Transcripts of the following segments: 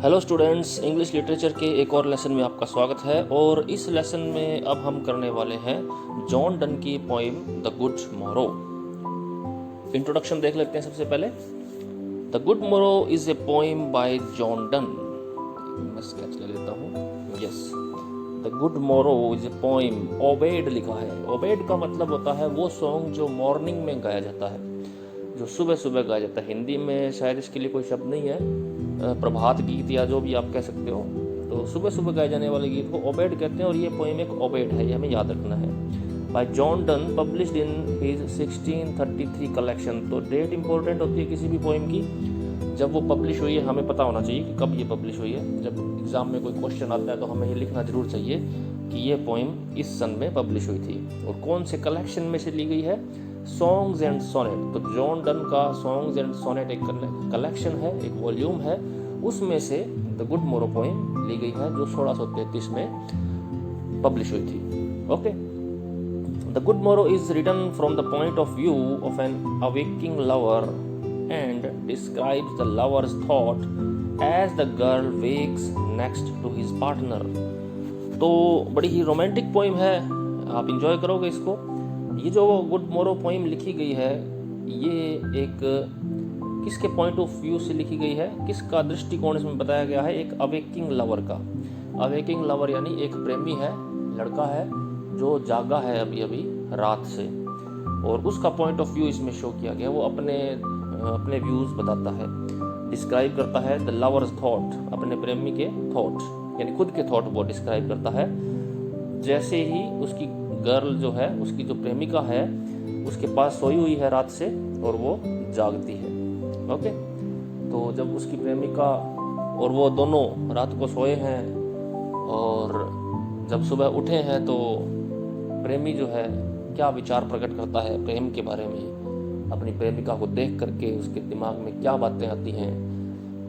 Hello students, English literature के एक और लेसन में आपका स्वागत है। और इस लेसन में अब हम करने वाले हैं जॉन डन की पोइम द गुड मोरो। इंट्रोडक्शन देख लेते हैं सबसे पहले। The good morrow is a poem bye John Donne. मैं स्केच ले लेता हूँ। Yes, the good morrow is a poem. Obeyed लिखा है। ओबेड का मतलब होता है वो सॉन्ग जो मॉर्निंग में गाया जाता है, जो सुबह सुबह गाया जाता है। हिंदी में शायद इसके लिए कोई शब्द नहीं है, प्रभात गीत या जो भी आप कह सकते हो। तो सुबह सुबह गाए जाने वाले गीत को ओबेड कहते हैं, और ये पोएम एक ओबेड है, ये हमें याद रखना है। Bye John Donne, published in his 1633 collection. तो डेट इंपॉर्टेंट होती है किसी भी पोएम की। जब वो पब्लिश हुई है हमें पता होना चाहिए कि कब ये पब्लिश हुई है। जब एग्जाम में कोई क्वेश्चन आता है तो हमें ये लिखना जरूर चाहिए कि ये पोएम इस सन में पब्लिश हुई थी और कौन से कलेक्शन में से ली गई है। Songs and sonnet. तो जॉन डन का सॉन्ग्स एंड सोनेट एक कलेक्शन है, एक वॉल्यूम है, उसमें से द गुड मोरो पोएम ली गई है जो 1633 में पब्लिश हुई थी। Okay, the good morrow is written from the point of view of an awaking lover and describes the lover's thought as the girl wakes next to his partner. तो बड़ी ही romantic poem है, आप enjoy करोगे इसको। ये जो good मोरो poem लिखी गई है, ये एक किसके पॉइंट ऑफ व्यू से लिखी गई है, किसका दृष्टिकोण इसमें बताया गया है? एक अवेकिंग लवर का। अवेकिंग लवर यानी एक प्रेमी है, लड़का है जो जागा है अभी अभी रात से, और उसका पॉइंट ऑफ व्यू इसमें शो किया गया। वो अपने व्यूज बताता है, डिस्क्राइब करता है द लवर्स थॉट, अपने प्रेमी के थॉट यानी खुद के थॉट वो डिस्क्राइब करता है। जैसे ही उसकी गर्ल जो है, उसकी जो प्रेमिका है, उसके पास सोई हुई है रात से और वो जागती है। ओके, तो जब उसकी प्रेमिका और वो दोनों रात को सोए हैं और जब सुबह उठे हैं तो प्रेमी जो है क्या विचार प्रकट करता है प्रेम के बारे में, अपनी प्रेमिका को देख करके उसके दिमाग में क्या बातें आती हैं,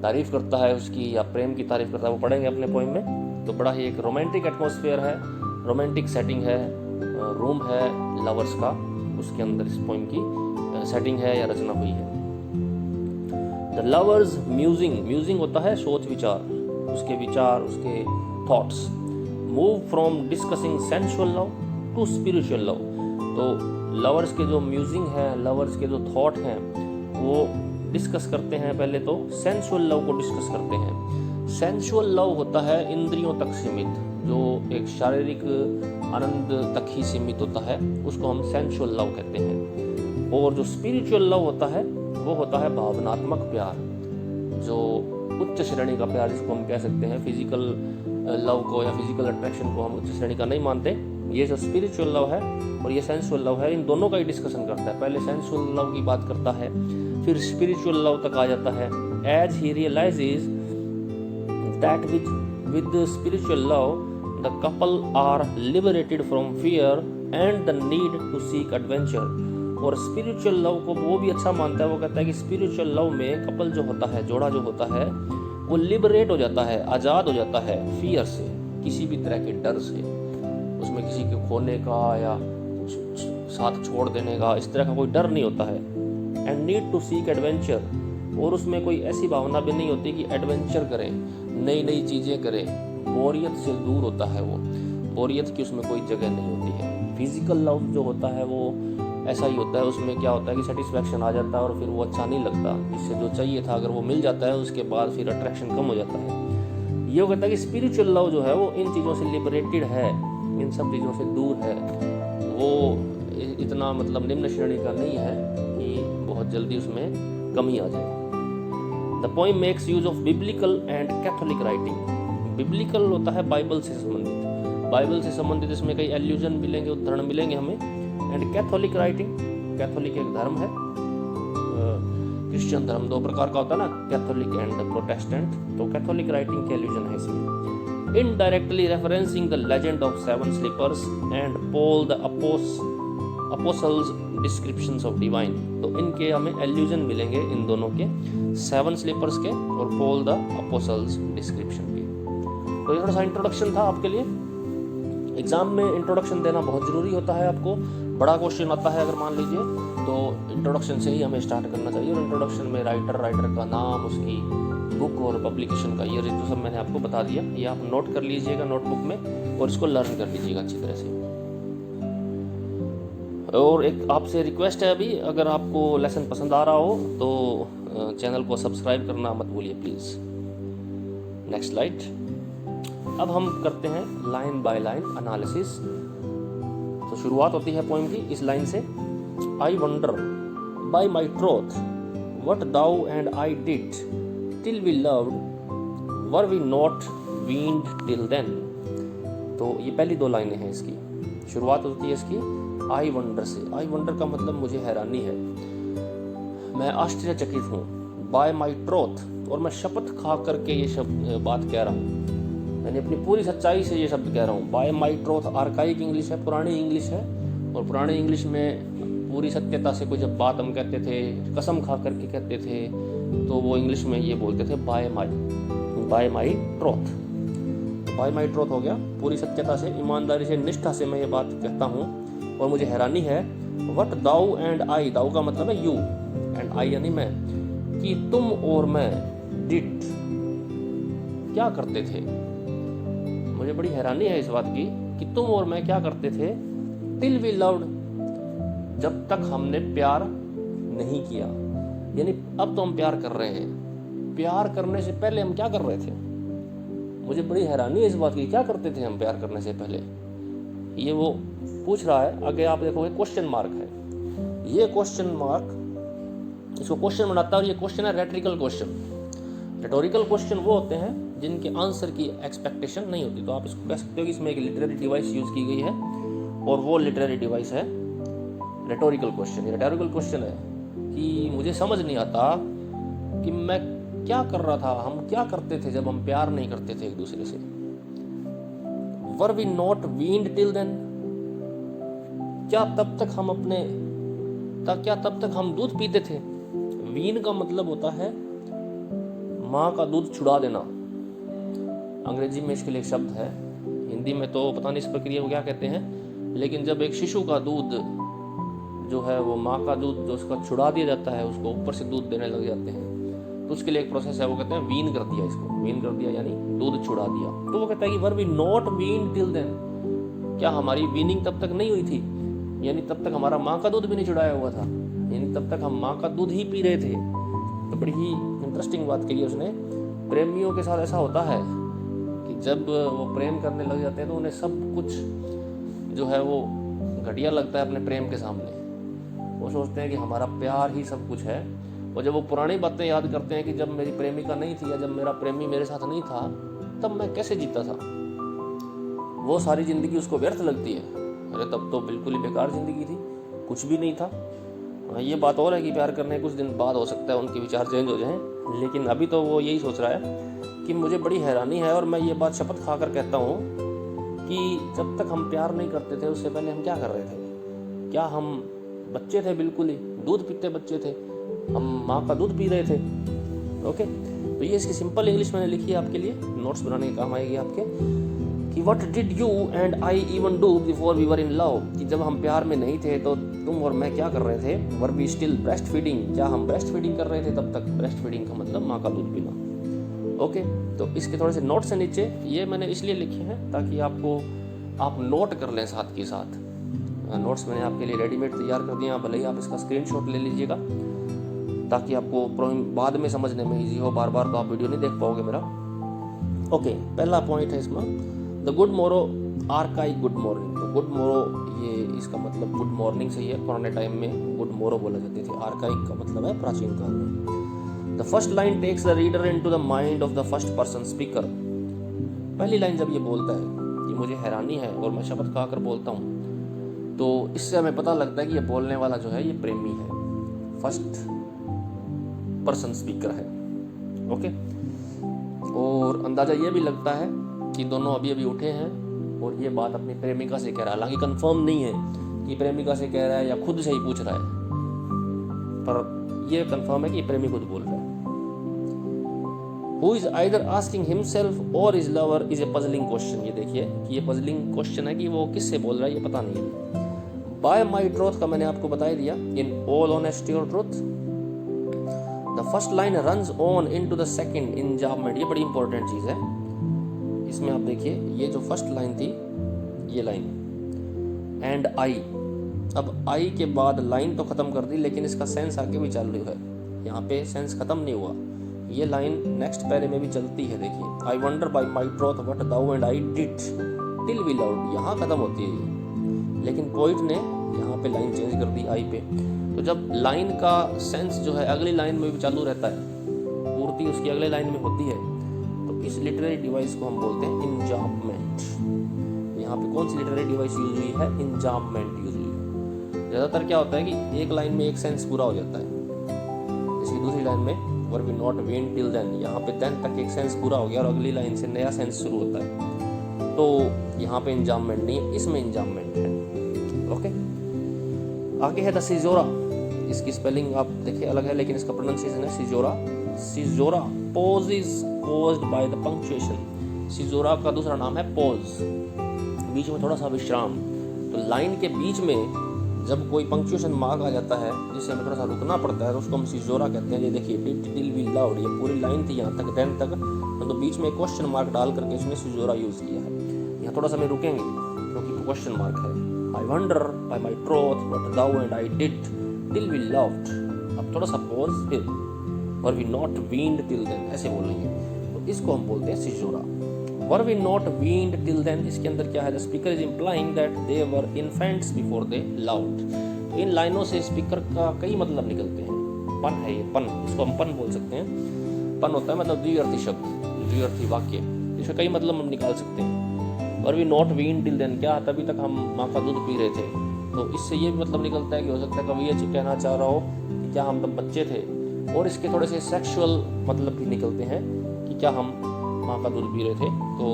तारीफ करता है उसकी या प्रेम की तारीफ करता है, वो पढ़ेंगे अपने पोइम में। तो बड़ा ही एक रोमांटिक एटमॉस्फेयर है, रोमांटिक सेटिंग है, रूम है लवर्स का, उसके अंदर इस पोइम की सेटिंग है या रचना हुई है। द लवर्स म्यूजिंग होता है सोच विचार, उसके विचार, उसके thoughts. Move from discussing sensual love to spiritual love. तो लवर्स के जो म्यूजिंग है, लवर्स के जो थॉट हैं, वो डिस्कस करते हैं। पहले तो सेंसुअल लव को डिस्कस करते हैं। सेंसुअल लव होता है इंद्रियों तक सीमित, जो एक शारीरिक आनंद तक ही सीमित होता है, उसको हम सेंसुअल लव कहते हैं। और जो स्पिरिचुअल लव होता है वो होता है भावनात्मक प्यार, जो उच्च श्रेणी का प्यार जिसको हम कह सकते हैं। फिजिकल लव को या फिजिकल अट्रैक्शन को हम उच्च श्रेणी का नहीं मानते। ये जो स्पिरिचुअल लव है और ये सेंसुअल लव है, इन दोनों का ही डिस्कशन करता है। पहले सेंसुअल लव की बात करता है, फिर स्पिरिचुअल लव तक आ जाता है। As he realises that with spiritual love the couple are liberated from fear and the need to seek adventure। और स्पिरिचुअल लव को वो भी अच्छा मानता है। वो कहता है कि स्पिरिचुअल लव में कपल जो होता है, जोड़ा जो होता है, वो लिबरेट हो जाता है, आज़ाद हो जाता है फियर से, किसी भी तरह के डर से। उसमें किसी के खोने का या साथ छोड़ देने का, इस तरह का कोई डर नहीं होता है। And need to seek adventure, और उसमें कोई ऐसी भावना भी नहीं होती कि एडवेंचर करें, नई नई चीज़ें करें। बोरियत से दूर होता है वो, बोरियत की उसमें कोई जगह नहीं होती है। फिजिकल लव जो होता है वो ऐसा ही होता है, उसमें क्या होता है कि सेटिस्फैक्शन आ जाता है और फिर वो अच्छा नहीं लगता। जिससे जो चाहिए था अगर वो मिल जाता है उसके बाद फिर अट्रैक्शन कम हो जाता है। ये कहता है कि स्पिरिचुअल लव जो है वो इन चीज़ों से लिबरेटेड है, इन सब चीज़ों से दूर है। वो इतना मतलब निम्न श्रेणी का नहीं है कि बहुत जल्दी उसमें कमी आ जाए। The poem makes use of biblical and Catholic writing. Biblical होता है बाइबल से संबंधित, बाइबल से संबंधित इसमें कई एल्यूजन मिलेंगे, उदाहरण मिलेंगे हमें। एंड कैथोलिक राइटिंग, कैथोलिक एक धर्म है, क्रिश्चियन धर्म दो प्रकार का होता है ना, कैथोलिक एंड प्रोटेस्टेंट। तो कैथोलिक राइटिंग के एल्यूजन है इसमें। Indirectly referencing the legend of seven sleepers and Paul the apostles descriptions of divine. तो इनके हमें एल्यूजन मिलेंगे इन दोनों के, सेवन स्लीपर्स के और पॉल द अपोस्टल्स डिस्क्रिप्शन के। तो ये थोड़ा सा इंट्रोडक्शन था आपके लिए। एग्जाम में इंट्रोडक्शन देना बहुत ज़रूरी होता है आपको। बड़ा क्वेश्चन आता है अगर मान लीजिए, तो तो इंट्रोडक्शन से ही हमें स्टार्ट करना चाहिए, और इंट्रोडक्शन में राइटर का नाम, उसकी बुक और पब्लिकेशन का ईयर तो सब मैंने आपको बता दिया। ये आप नोट कर लीजिएगा नोटबुक में और इसको लर्न कर लीजिएगा अच्छी तरह से। और एक आपसे रिक्वेस्ट है, अभी अगर आपको लेसन पसंद आ रहा हो तो चैनल को सब्सक्राइब करना मत भूलिए प्लीज़। Next slide. अब हम करते हैं लाइन बाय लाइन एनालिसिस। तो शुरुआत होती है पोएम की इस लाइन से, I wonder by my troth what thou and I did till we loved were we not weaned till then. तो ये पहली दो लाइनें हैं इसकी। शुरुआत होती है इसकी आई वंडर से। आई वंडर का मतलब मुझे हैरानी है, मैं आश्चर्यचकित हूँ। बाय माई ट्रोथ, और मैं शपथ खा करके ये शब्द बात कह रहा हूँ, मैंने अपनी पूरी सच्चाई से ये शब्द कह रहा हूँ। Bye my troth archaic English है, पुरानी इंग्लिश है, और पुरानी इंग्लिश में पूरी सत्यता से कोई जब बात हम कहते थे, कसम खा करके कहते थे, तो वो इंग्लिश में ये बोलते थे bye my troth. Bye my troth हो गया, पूरी सत्यता से, ईमानदारी से, निष्ठा से मैं ये बात कहता हूँ। और मुझे हैरानी है व्हाट दाउ एंड आई, दाउ का मतलब है यू, एंड आई यानी मैं, कि तुम और मैं डिड क्या करते थे। मुझे बड़ी हैरानी है इस बात की कि तुम और मैं क्या करते थे। टिल वी लव्ड, जब तक हमने प्यार नहीं किया, यानी अब तो हम प्यार कर रहे हैं, प्यार करने से पहले हम क्या कर रहे थे। मुझे बड़ी हैरानी है इस बात की, क्या करते थे हम प्यार करने से पहले। ये वो पूछ रहा है। आगे आप देखोगे क्वेश्चन मार्क है, ये क्वेश्चन मार्क इसको क्वेश्चन बनाता है, और ये क्वेश्चन है रेटोरिकल क्वेश्चन। रेटोरिकल क्वेश्चन वो होते हैं जिनके आंसर की एक्सपेक्टेशन नहीं होती। तो आप इसको कह सकते हो कि इसमें एक लिटरेरी डिवाइस यूज की गई है, और वो लिटरेरी डिवाइस है रेटोरिकल क्वेश्चन। ये रेटोरिकल क्वेश्चन है कि मुझे समझ नहीं आता कि मैं क्या कर रहा था, हम क्या करते थे जब हम प्यार नहीं करते थे एक दूसरे से। Were we not weaned till then, क्या तब तक हम दूध पीते थे। वीन का मतलब होता है माँ का दूध छुड़ा देना। अंग्रेजी में इसके लिए एक शब्द है, हिंदी में तो पता नहीं इस प्रक्रिया को क्या कहते हैं, लेकिन जब एक शिशु का दूध जो है वो माँ का दूध जो उसका छुड़ा दिया जाता है, उसको ऊपर से दूध देने लग जाते हैं, तो उसके लिए एक प्रोसेस है, वो कहते हैं वीन कर दिया। इसको वीन कर दिया यानी दूध छुड़ा दिया। तो वो कहता है कि were we not wean till then, क्या हमारी वीनिंग तब तक नहीं हुई थी, यानी तब तक हमारा माँ का दूध भी नहीं छुड़ाया हुआ था, यानी तब तक हम माँ का दूध ही पी रहे थे। तो बड़ी ही इंटरेस्टिंग बात कही उसने। प्रेमियों के साथ ऐसा होता है कि जब वो प्रेम करने लग जाते हैं तो उन्हें सब कुछ जो है वो घटिया लगता है अपने प्रेम के सामने। वो सोचते हैं कि हमारा प्यार ही सब कुछ है, और जब वो पुरानी बातें याद करते हैं कि जब मेरी प्रेमिका नहीं थी या जब मेरा प्रेमी मेरे साथ नहीं था, तब मैं कैसे जीता था, वो सारी ज़िंदगी उसको व्यर्थ लगती है। अरे तब तो बिल्कुल ही बेकार ज़िंदगी थी, कुछ भी नहीं था। ये बात और है कि प्यार करने कुछ दिन बाद हो सकता है उनके विचार चेंज हो जाएं, लेकिन अभी तो वो यही सोच रहा है कि मुझे बड़ी हैरानी है, और मैं ये बात शपथ खाकर कहता हूँ कि जब तक हम प्यार नहीं करते थे उससे पहले हम क्या कर रहे थे। क्या हम बच्चे थे, बिल्कुल ही दूध पीते बच्चे थे, हम माँ का दूध पी रहे थे। ओके, तो ये इसकी सिंपल इंग्लिश मैंने लिखी है आपके लिए, नोट्स बनाने के काम आएगी आपके, कि what did you and I even do before we were in love, कि जब हम प्यार में नहीं थे तो तुम और मैं क्या कर रहे थे। Were we still breast feeding, क्या हम ब्रेस्ट फीडिंग कर रहे थे तब तक। ब्रेस्ट फीडिंग का मतलब माँ का दूध पीना। ओके, तो इसके थोड़े से नोट्स हैं नीचे, ये मैंने इसलिए लिखे हैं ताकि आप नोट कर लें साथ के साथ। नोट्स मैंने आपके लिए रेडीमेड तैयार कर दिया, भले ही आप इसका स्क्रीनशॉट ले लीजिएगा ताकि आपको बाद में समझने में ईजी हो। बार बार तो आप वीडियो नहीं देख पाओगे मेरा। ओके, पहला पॉइंट है इसमें द गुड मोरो आर्काइक गुड मॉर्निंग। तो गुड मोरो ये इसका मतलब गुड मॉर्निंग से ही है, पुराने टाइम में गुड मोरो बोला जाते थे। आर्काइक का मतलब है प्राचीन काल में। The first line takes the reader into the mind of the first person speaker. पहली लाइन जब ये बोलता है कि मुझे हैरानी है और मैं शपथ खाकर बोलता हूँ, तो इससे हमें पता लगता है कि ये बोलने वाला जो है ये प्रेमी है, फर्स्ट पर्सन स्पीकर है। ओके, और अंदाजा ये भी लगता है कि दोनों अभी अभी उठे हैं और ये बात अपनी प्रेमिका से कह रहा है। हालांकि कंफर्म नहीं है कि प्रेमिका से कह रहा है या खुद से ही पूछ रहा है, पर यह कंफर्म है कि प्रेमी खुद बोल रहा है। Who is either asking himself or his lover is a puzzling question। ये देखिए कि ये puzzling question है कि वो किससे बोल रहा है ये पता नहीं है। बाय माई ट्रूथ का मैंने आपको बता दिया, इन ऑल ऑनेस्टी और truth. The first line runs on into the second enjambment, ये बड़ी इंपॉर्टेंट चीज है। इसमें आप देखिए, ये जो फर्स्ट लाइन थी, ये लाइन एंड आई, अब आई के बाद लाइन तो खत्म कर दी, लेकिन इसका सेंस आगे भी चालू है। यहाँ पे सेंस खत्म नहीं हुआ, ये लाइन नेक्स्ट पैरे में भी चलती है। देखिए, I wonder by my truth what thou and I did till we loved, यहाँ खत्म होती है ये, लेकिन पोइट ने यहाँ पे लाइन चेंज कर दी आई पे। तो जब लाइन का सेंस जो है अगली लाइन में भी चालू रहता है, पूर्ति उसकी अगले लाइन में होती है, तो इस लिटरेरी डिवाइस को हम बोलते हैं इंजाममेंट। यहाँ पे कौन सी लिटरेरी डिवाइस यूज हुई है? इंजाममेंट यूज हुई है। ज़्यादातर क्या होता है कि एक लाइन में एक सेंस पूरा हो जाता है, जैसे दूसरी लाइन में were we not wean till then, यहाँ पे देन तक एक सेंस पूरा हो गया और अगली लाइन से नया सेंस शुरू होता है। तो यहाँ पे इंजाममेंट नहीं है, इसमें इंजाममेंट है। ओके, आगे है द सिजोरा। इसकी स्पेलिंग आप देखिए अलग है, लेकिन इसका प्रोनाउंसिएशन है caesura. Caesura pause is caused by the punctuation. Caesura का दूसरा नाम है पॉज, बीच में थोड़ा सा विश्राम। तो लाइन के बीच में जब कोई पंक्चुएशन मार्क आ जाता है जिससे हमें थोड़ा सा रुकना पड़ता है, तो उसको हम सिजोरा कहते हैं। ये देखिए, डिड टिल वी लव्ड, ये पूरी लाइन थी यहाँ तक, देन तक, तो बीच में क्वेश्चन मार्क डाल करके इसमें सिजोरा यूज किया है। यहाँ थोड़ा सा में रुकेंगे क्योंकि क्वेश्चन मार्क है। I wonder by my truth what thou and I did till we loved, अब थोड़ा सा पॉज, फिर were we not weaned till then, ऐसे बोलेंगे। तो इसको हम बोलते हैं caesura. Were we not weaned till then, इसके अंदर क्या है? The speaker is implying that they were infants before they loved. तो इन लाइनों से स्पीकर का कई मतलब निकलते हैं। पन है ये, पन, इसको हम पन बोल सकते हैं। पन होता है मतलब द्विअर्थी शब्द, द्विअर्थी वाक्य, इसका कई मतलब हम निकाल सकते हैं। और we not wean till then, क्या तभी तक हम माँ का दूध पी रहे थे, तो इससे ये भी मतलब निकलता है कि हो सकता है कभी ये कहना चाह रहा हो कि क्या हम तब बच्चे थे। और इसके थोड़े से सेक्सुअल मतलब भी निकलते हैं कि क्या हम माँ का दूध पी रहे थे। तो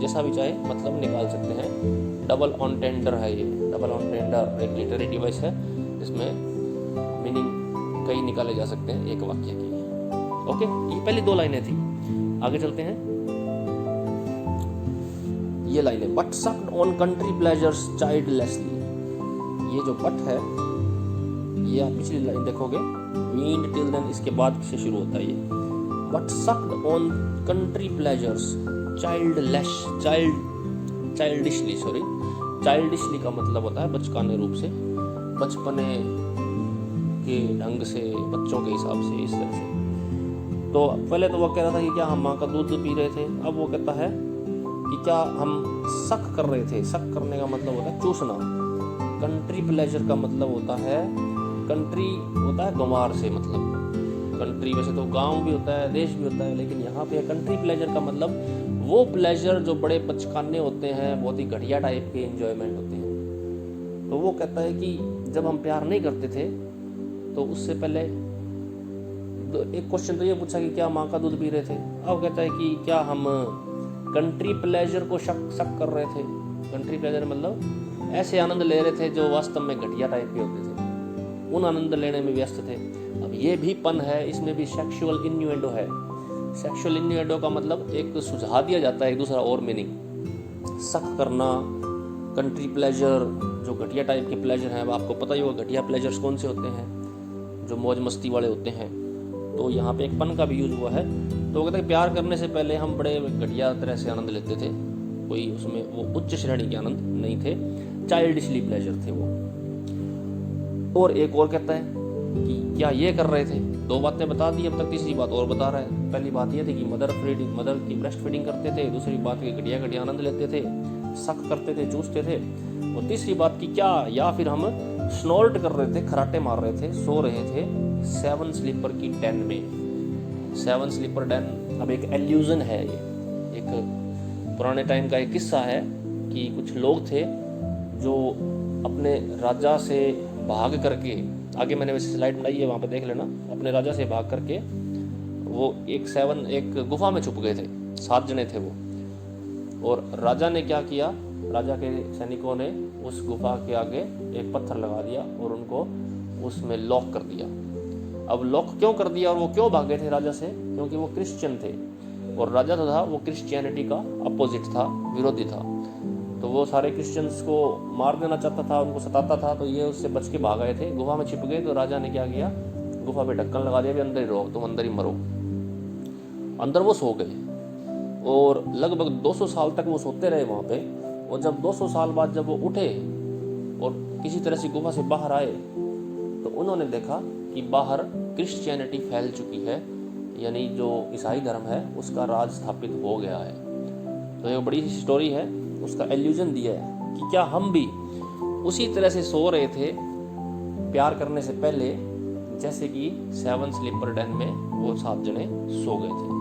जैसा भी चाहे मतलब निकाल सकते हैं। डबल ऑनटेंडर है ये, डबल ऑनटेंडर एक लिटरेरी डिवाइस है, इसमें मीनिंग कई निकाले जा सकते हैं एक वाक्य की। ओके, ये पहली दो लाइनें थी। आगे चलते हैं, ये लाइनें, but sucked on country pleasures childlessly. ये जो बट है, ये आप पिछली लाइन देखोगे, वीन्ड टिल देन, इसके बाद से शुरू होता है ये। But sucked on country pleasures childishly, sorry, childishly का मतलब होता है बचकाने रूप से, बचपने के ढंग से, बच्चों के हिसाब से, इस तरह से। तो पहले तो वो कह रहा था कि क्या हम माँ का दूध पी रहे थे, अब वो कहता है कि क्या हम सक कर रहे थे। सक करने का मतलब होता है चूसना। कंट्री प्लेजर का मतलब होता है, कंट्री होता है गंवार से, मतलब कंट्री वैसे तो गांव भी होता है, देश भी होता है, लेकिन यहाँ पे कंट्री प्लेजर का मतलब वो प्लेजर जो बड़े बचकाने होते हैं, बहुत ही घटिया टाइप के एंजॉयमेंट होते हैं। तो वो कहता है कि जब हम प्यार नहीं करते थे तो उससे पहले एक क्वेश्चन तो ये पूछा कि क्या माँ का दूध पी रहे थे। अब कहता है कि क्या हम कंट्री प्लेजर को शक कर रहे थे। कंट्री प्लेजर मतलब ऐसे आनंद ले रहे थे जो वास्तव में घटिया टाइप के होते थे, उन आनंद लेने में व्यस्त थे। अब ये भी पन है, इसमें भी सेक्सुअल इन्यूएंडो है। सेक्सुअल इन्यूएंडो का मतलब एक सुझा दिया जाता है एक दूसरा और मीनिंग। शक करना, कंट्री प्लेजर जो घटिया टाइप के प्लेजर हैं, आपको पता ही होगा घटिया प्लेजर्स कौन से होते हैं, जो मौज मस्ती वाले होते हैं। तो यहाँ पे एक पन का भी यूज हुआ है। तो वो कहते हैं प्यार करने से पहले हम बड़े घटिया तरह से आनंद लेते थे, कोई उसमें वो उच्च श्रेणी के आनंद नहीं थे, चाइल्डिशली प्लेजर थे वो। और एक और कहता है कि क्या ये कर रहे थे। दो बातें बता दी, अब तक तीसरी बात और बता रहा है। पहली बात ये थी कि मदर की ब्रेस्ट फीडिंग करते थे, दूसरी बात कि घटिया घटिया आनंद लेते थे, शक करते थे, चूसते थे, और तीसरी बात की क्या या फिर हम स्नोर्ट कर रहे थे, खराटे मार रहे थे, सो रहे थे 7 स्लीपर की डेन में। 7 स्लीपर डेन अब एक एल्यूजन है, ये एक पुराने टाइम का एक किस्सा है कि कुछ लोग थे जो अपने राजा से भाग करके, आगे मैंने वैसे स्लाइड बनाई है वहाँ पे देख लेना, अपने राजा से भाग करके वो एक गुफा में छुप गए थे। 7 जने थे वो, और राजा ने क्या किया, राजा के सैनिकों ने उस गुफा के आगे एक पत्थर लगा दिया और उनको उसमें लॉक कर दिया। अब लॉक क्यों कर दिया और वो क्यों भागे थे राजा से? क्योंकि वो क्रिश्चियन थे और राजा तो था वो क्रिश्चियनिटी का अपोजिट था, विरोधी था। तो वो सारे क्रिश्चियंस को मार देना चाहता था, उनको सताता था, तो ये उससे बच के भाग गए थे, गुफा में छिप गए। तो राजा ने क्या किया, गुफा पे ढक्कन लगा दिया, भी अंदर ही रहो, तुम अंदर ही मरो। अंदर वो सो गए और लगभग 200 साल तक वो सोते रहे वहाँ पे। और जब 200 साल बाद जब वो उठे और किसी तरह से गुफा से बाहर आए, तो उन्होंने देखा कि बाहर क्रिश्चियनिटी फैल चुकी है, यानी जो ईसाई धर्म है उसका राज स्थापित हो गया है। तो ये बड़ी सी स्टोरी है, उसका एल्यूजन दिया है कि क्या हम भी उसी तरह से सो रहे थे प्यार करने से पहले, जैसे कि 7 स्लीपर डेन में वो 7 जने सो गए थे।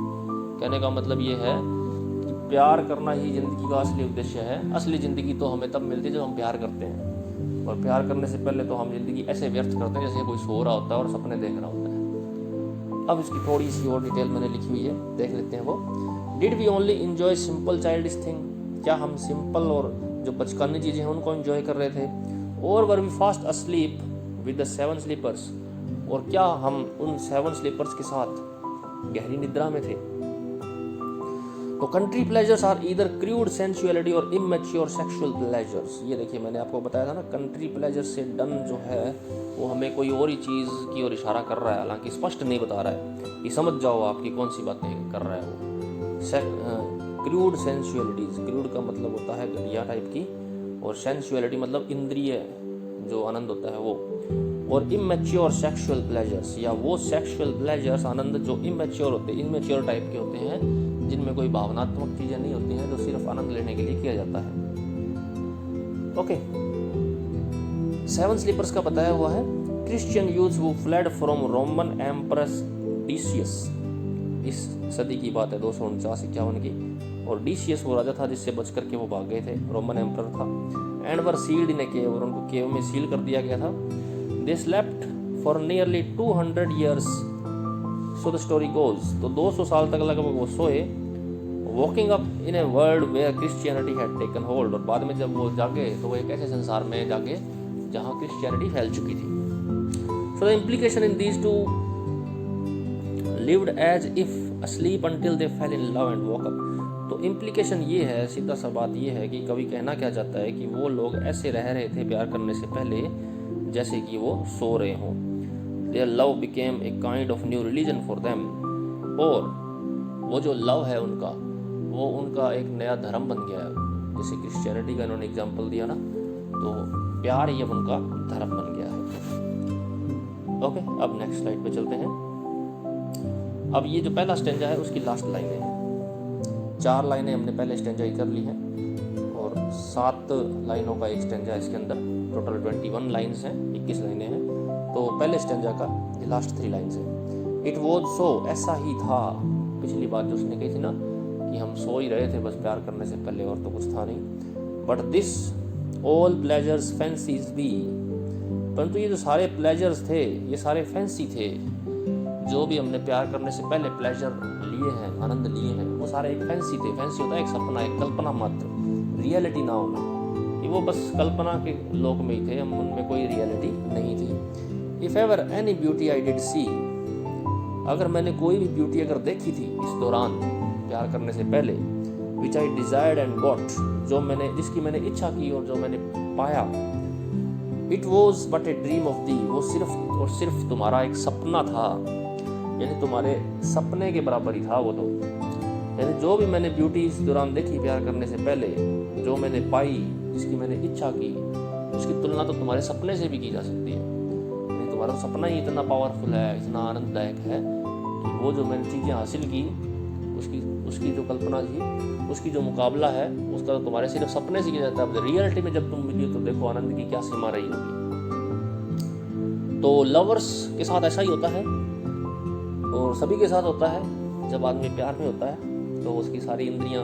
कहने का मतलब ये है कि प्यार करना ही जिंदगी का असली उद्देश्य है। असली ज़िंदगी तो हमें तब मिलती है जब हम प्यार करते हैं, और प्यार करने से पहले तो हम जिंदगी ऐसे व्यर्थ करते हैं जैसे कोई सो रहा होता है और सपने देख रहा होता है। अब इसकी थोड़ी सी और डिटेल मैंने लिखी हुई है, देख लेते हैं वो। Did we only enjoy simple childish thing, क्या हम सिंपल और जो बचकानी चीज़ें हैं उनको एंजॉय कर रहे थे? और were we fast asleep with the 7 sleepers, और क्या हम उन 7 स्लीपर्स के साथ गहरी निद्रा में थे? तो country pleasures are either crude sensuality और इमेच्योर सेक्सुअल प्लेजर्स। ये देखिए मैंने आपको बताया था ना, कंट्री प्लेजर से डन जो है वो हमें कोई और ही चीज़ की ओर इशारा कर रहा है, हालांकि स्पष्ट नहीं बता रहा है। ये समझ जाओ आपकी कौन सी बातें कर रहा है वो। क्रूड सेंसुअलिटीज, क्रूड का मतलब होता है घटिया टाइप की, और सेंसुअलिटी मतलब इंद्रिय जो आनंद होता है वो। और इमेच्योर सेक्सुअल प्लेजर्स, या वो सेक्सुअल प्लेजर्स आनंद जो इमेच्योर होते हैं, इमेच्योर टाइप के होते हैं, जिनमें कोई भावनात्मक चीजें नहीं होती हैं, जो सिर्फ आनंद लेने के लिए किया जाता है। ओके, 7 स्लीपर्स का बताया हुआ है। Christian youths who fled from Roman emperors Decius, इस सदी की बात है 249-51 की, और डिसियस वो राजा था जिससे बच करके वो भाग गए थे, रोमन एम्परर था। And were sealed in a cave, और उनको केव में सील कर दिया गया था। They slept for nearly 200 years, so the story goes. तो 200 साल तक लगभग वो सोए, waking up in a world where Christianity had taken hold, और बाद में जब वो जागे तो वो एक ऐसे संसार में जागे जहाँ क्रिश्चियनिटी फैल चुकी थी। So the implication in these two lived as if asleep until they fell in love and woke up। तो इम्प्लीकेशन ये है, सीधा सा बात ये है कि कवि कहना क्या चाहता है कि वो लोग ऐसे रह रहे थे प्यार करने से पहले जैसे कि वो सो रहे हों। Their love became a kind of new religion for them, और वो जो लव है उनका, वो उनका एक नया धर्म बन गया है। जैसे क्रिश्चियनिटी का इन्होंने एग्जाम्पल दिया ना, तो प्यार ये उनका धर्म बन गया है। ओके, अब नेक्स्ट स्लाइड पे चलते हैं। अब ये जो पहला स्टेंजा है उसकी लास्ट लाइनें हैं। 4 लाइनें हमने पहले स्टेंजा की कर ली हैं, और 7 लाइनों का एक स्टेंजा है इसके अंदर। टोटल 21 लाइन्स हैं, 21 लाइनें हैं। तो पहले स्टेंजा का ये लास्ट 3 लाइन्स हैं। इट वॉज सो, ऐसा ही था। पिछली बात जो उसने कही थी ना कि हम सो ही रहे थे बस प्यार करने से पहले, और तो कुछ था नहीं। But this all pleasures fancies the, परंतु ये जो सारे प्लेजर्स थे, ये सारे फैंसी थे। जो भी हमने प्यार करने से पहले प्लेजर लिए हैं, आनंद लिए हैं, वो सारे एक फैंसी थे। फैंसी होता है एक सपना, एक कल्पना मात्र, रियलिटी ना होना। कि वो बस कल्पना के लोक में ही थे, हम उनमें कोई रियलिटी नहीं थी। If ever any beauty I did see, अगर मैंने कोई भी ब्यूटी अगर देखी थी इस दौरान प्यार करने से पहले, विच आई डिजायर्ड एंड गॉट, जो मैंने, जिसकी मैंने इच्छा की और जो मैंने पाया, it was but a dream of the, वो सिर्फ और सिर्फ तुम्हारा एक सपना था, यानी तुम्हारे सपने के बराबर ही था वो। तो यानी जो भी मैंने ब्यूटी इस दौरान देखी प्यार करने से पहले, जो मैंने पाई, जिसकी मैंने इच्छा की, उसकी तुलना तो तुम्हारे सपने से भी की जा सकती है। यानी तुम्हारा सपना ही इतना पावरफुल है, इतना आनंददायक है कि वो जो मैंने चीज़ें हासिल की, उसकी जो कल्पना थी, उसकी जो मुकाबला है, उसका तो तुम्हारे सिर्फ सपने से किया जाता है। अब रियलिटी में जब तुम मिली तो देखो आनंद की क्या सीमा रही होगी। तो लवर्स के साथ ऐसा ही होता है, और सभी के साथ होता है। जब आदमी प्यार में होता है तो उसकी सारी इंद्रियां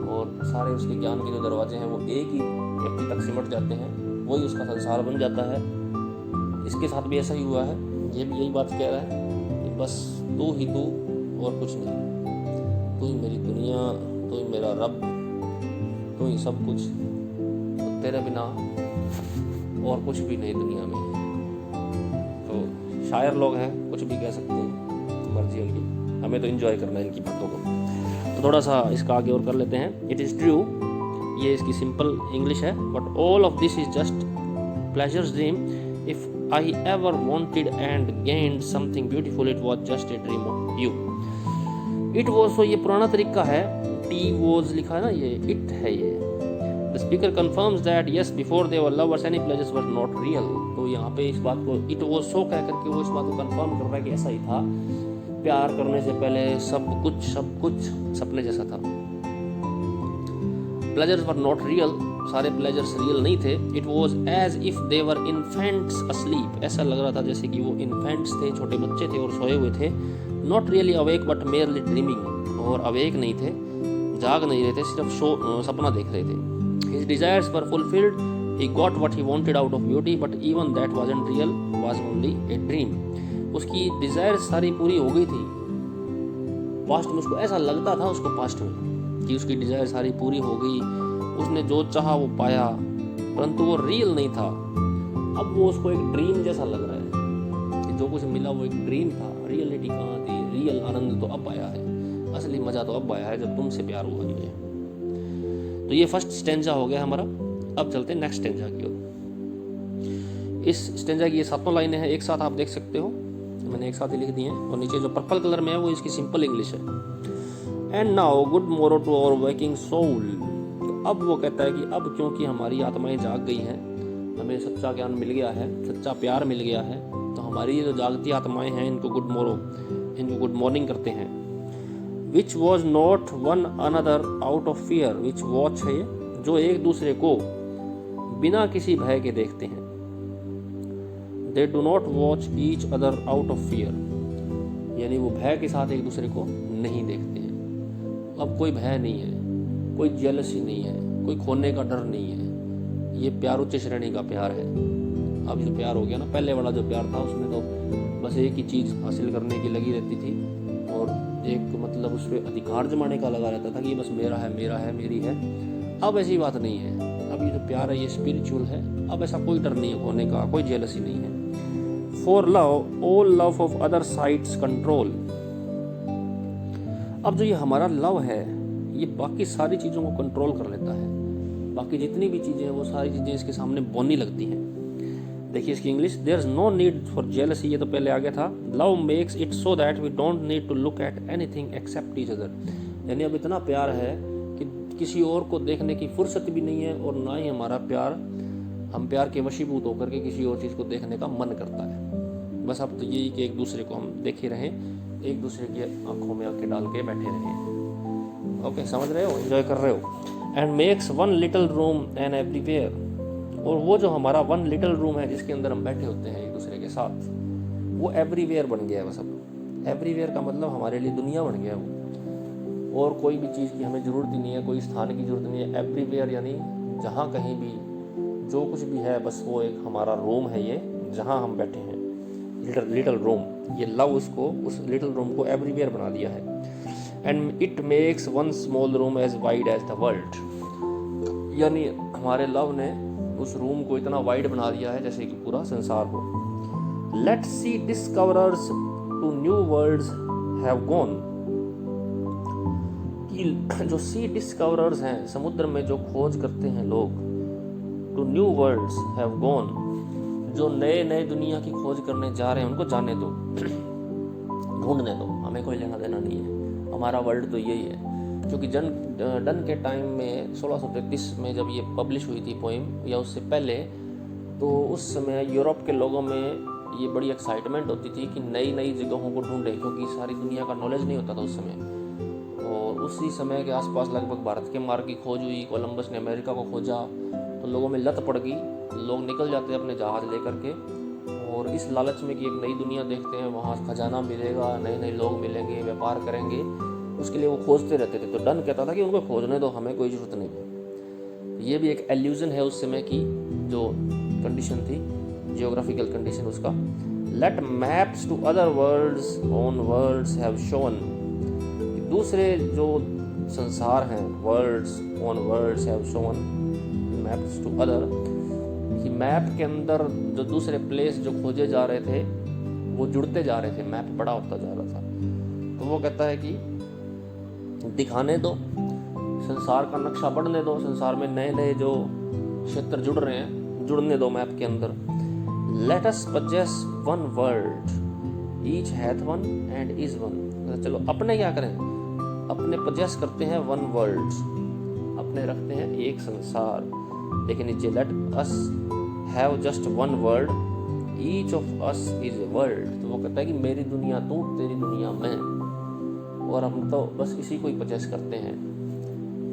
और सारे उसके ज्ञान के जो दरवाजे हैं वो एक ही व्यक्ति तक सिमट जाते हैं, वही उसका संसार बन जाता है। इसके साथ भी ऐसा ही हुआ है। ये भी यही बात कह रहा है कि बस तू ही तू और कुछ नहीं, तू ही मेरी दुनिया, तू ही मेरा रब, तू ही सब कुछ, तो तेरे बिना और कुछ भी नहीं दुनिया में। तो शायर लोग हैं, कुछ भी कह सकते हैं, मर्जी उनकी, हमें तो एंजॉय करना है इनकी बातों को। तो थोड़ा सा इसका आगे और कर लेते हैं। इट इज़ ट्रू ये इसकी सिंपल इंग्लिश है। But all of this is just pleasures dream, if I ever wanted and gained something beautiful it was just a dream of you. It was, तो ये पुराना तरीका है, टी वॉज लिखा है ना, ये इट है ये। The speaker confirms that yes before they were lovers any pleasures were not real. तो यहाँ पे इस बात को इट वाज सो कह करके वो इस बात को कंफर्म कर रहा है कि ऐसा ही था, प्यार करने से पहले सब कुछ सपने जैसा था। प्लेजर्स वर नॉट रियल, सारे प्लेजर्स रियल नहीं थे। It was as if they were infants asleep, ऐसा लग रहा था जैसे कि वो इन्फेंट्स थे, छोटे बच्चे थे और सोए हुए थे। Not really awake but merely dreaming, और अवेक नहीं थे, जाग नहीं रहे थे, सिर्फ सपना देख रहे थे। His desires were fulfilled, he got what he wanted out of beauty but even that wasn't real, was only a dream. उसकी डिजायर्स सारी पूरी हो गई थी पास्ट में, उसको ऐसा लगता था उसको पास्ट में कि उसकी डिजायर सारी पूरी हो गई, उसने जो चाहा वो पाया, परंतु वो रियल नहीं था। अब वो उसको एक ड्रीम जैसा लग रहा है कि जो कुछ मिला वो एक ड्रीम था, रियलिटी कहाँ थी, रियल आनंद तो अब आया है, असली मजा तो अब आया है जब तुमसे प्यार हुआ है। तो ये फर्स्ट स्टेंजा हो गया हमारा। अब चलते हैं नेक्स्ट स्टेंजा की ओर। इस स्टेंजा की ये 7 लाइनें हैं, एक साथ आप देख सकते हो, मैंने एक साथ ही लिख दी हैं, और नीचे जो पर्पल कलर में है वो इसकी सिंपल इंग्लिश है। एंड नाउ गुड मोरो टू आवर वर्किंग सोल। अब वो कहता है कि अब क्योंकि हमारी आत्माएं जाग गई हैं, हमें सच्चा ज्ञान मिल गया है, सच्चा प्यार मिल गया है, तो हमारी ये जो जागती आत्माएं हैं इनको गुड मोरो, इनको गुड मॉर्निंग करते हैं। Which was not one another out of fear, which watch है ये, जो एक दूसरे को बिना किसी भय के देखते हैं। They do not watch each other out of fear, यानी वो भय के साथ एक दूसरे को नहीं देखते हैं। अब कोई भय नहीं है, कोई जेलसी नहीं है, कोई खोने का डर नहीं है, ये प्यार उच्च श्रेणी का प्यार है। अब जो प्यार हो गया ना, पहले वाला जो प्यार था उसमें तो बस एक ही चीज़ हासिल करने की लगी रहती थी, और एक मतलब उस पर अधिकार जमाने का लगा रहता था कि ये बस मेरा है, मेरी है। अब ऐसी बात नहीं है, अब ये जो प्यार है ये स्पिरिचुअल है, अब ऐसा कोई डर नहीं है खोने का, कोई जेलसी नहीं है। For love all love of other sides control. अब जो ये हमारा लव है ये बाकी सारी चीज़ों को कंट्रोल कर लेता है, बाकी जितनी भी चीज़ें हैं वो सारी चीज़ें इसके सामने बोनी लगती हैं। देखिए इसकी English, there is no need for jealousy, ये तो पहले आ गया था। Love makes it so that we don't need to look at anything except each other, यानी अब इतना प्यार है कि किसी और को देखने की फुर्सत भी नहीं है, और ना ही हमारा प्यार, हम प्यार के वशीभूत होकर के किसी और चीज़ को देखने का मन करता है। बस अब तो यही कि एक दूसरे को हम देखे रहें, एक दूसरे की आंखों में आंखें डाल के बैठे रहें। ओके, समझ रहे हो, एंजॉय कर रहे हो। And makes one little room and everywhere, और वो जो हमारा वन लिटिल रूम है जिसके अंदर हम बैठे होते हैं एक दूसरे के साथ, वो एवरीवेयर बन गया है। बस अब एवरीवेयर का मतलब हमारे लिए दुनिया बन गया है वो, और कोई भी चीज़ की हमें ज़रूरत ही नहीं है, कोई स्थान की ज़रूरत नहीं है। एवरीवेयर यानी जहाँ कहीं भी जो कुछ भी है, बस वो एक हमारा रूम है ये, जहाँ हम बैठे हैं, लिटिल रूम। ये लव उसको, उस लिटिल रूम को एवरीवेयर बना दिया है। And it makes one small room as wide as the world, यानी हमारे लव ने उस रूम को इतना वाइड बना दिया है जैसे कि पूरा संसार हो। Let sea discoverers to new worlds have gone, कि जो सी डिस्कवरर्स हैं, समुद्र में जो खोज करते हैं लोग, to new worlds have gone, जो नए नए दुनिया की खोज करने जा रहे हैं उनको जाने दो, ढूंढने दो, हमें कोई लेना देना नहीं है, हमारा वर्ल्ड तो यही है। क्योंकि डन के टाइम में 1633 में जब ये पब्लिश हुई थी पोइम, या उससे पहले, तो उस समय यूरोप के लोगों में ये बड़ी एक्साइटमेंट होती थी कि नई नई जगहों को ढूंढें, क्योंकि सारी दुनिया का नॉलेज नहीं होता था उस समय। और उसी समय के आसपास लगभग भारत के मार्ग की खोज हुई, कोलंबस ने अमेरिका को खोजा, तो लोगों में लत पड़ गई, लोग निकल जाते अपने जहाज़ लेकर के, और इस लालच में कि एक नई दुनिया देखते हैं, वहाँ खजाना मिलेगा, नए नए लोग मिलेंगे, व्यापार करेंगे, उसके लिए वो खोजते रहते थे। तो डन कहता था कि उनको खोजने दो, हमें कोई ज़रूरत नहीं है। ये भी एक एल्यूजन है उस समय की जो कंडीशन थी, जियोग्राफिकल कंडीशन उसका। Let maps to other worlds on worlds have shown, दूसरे जो संसार हैं, worlds on worlds have shown, maps to other, कि मैप के अंदर जो दूसरे प्लेस जो खोजे जा रहे थे वो जुड़ते जा रहे थे, मैप बड़ा होता जा रहा था। तो वो कहता है कि दिखाने दो, संसार का नक्शा बढ़ने दो, संसार में नए नए जो क्षेत्र जुड़ रहे हैं जुड़ने दो मैप के अंदर। Late us possess one world, each hath one and is one. चलो अपने क्या करें, अपने पजेस करते हैं वन वर्ल्ड, अपने रखते हैं एक संसार। लेकिन नीचे let us have just one world, each of us is a world. तो वो कहता है कि मेरी दुनिया तू, तेरी दुनिया मैं, और हम तो बस इसी को ही पजेस करते हैं।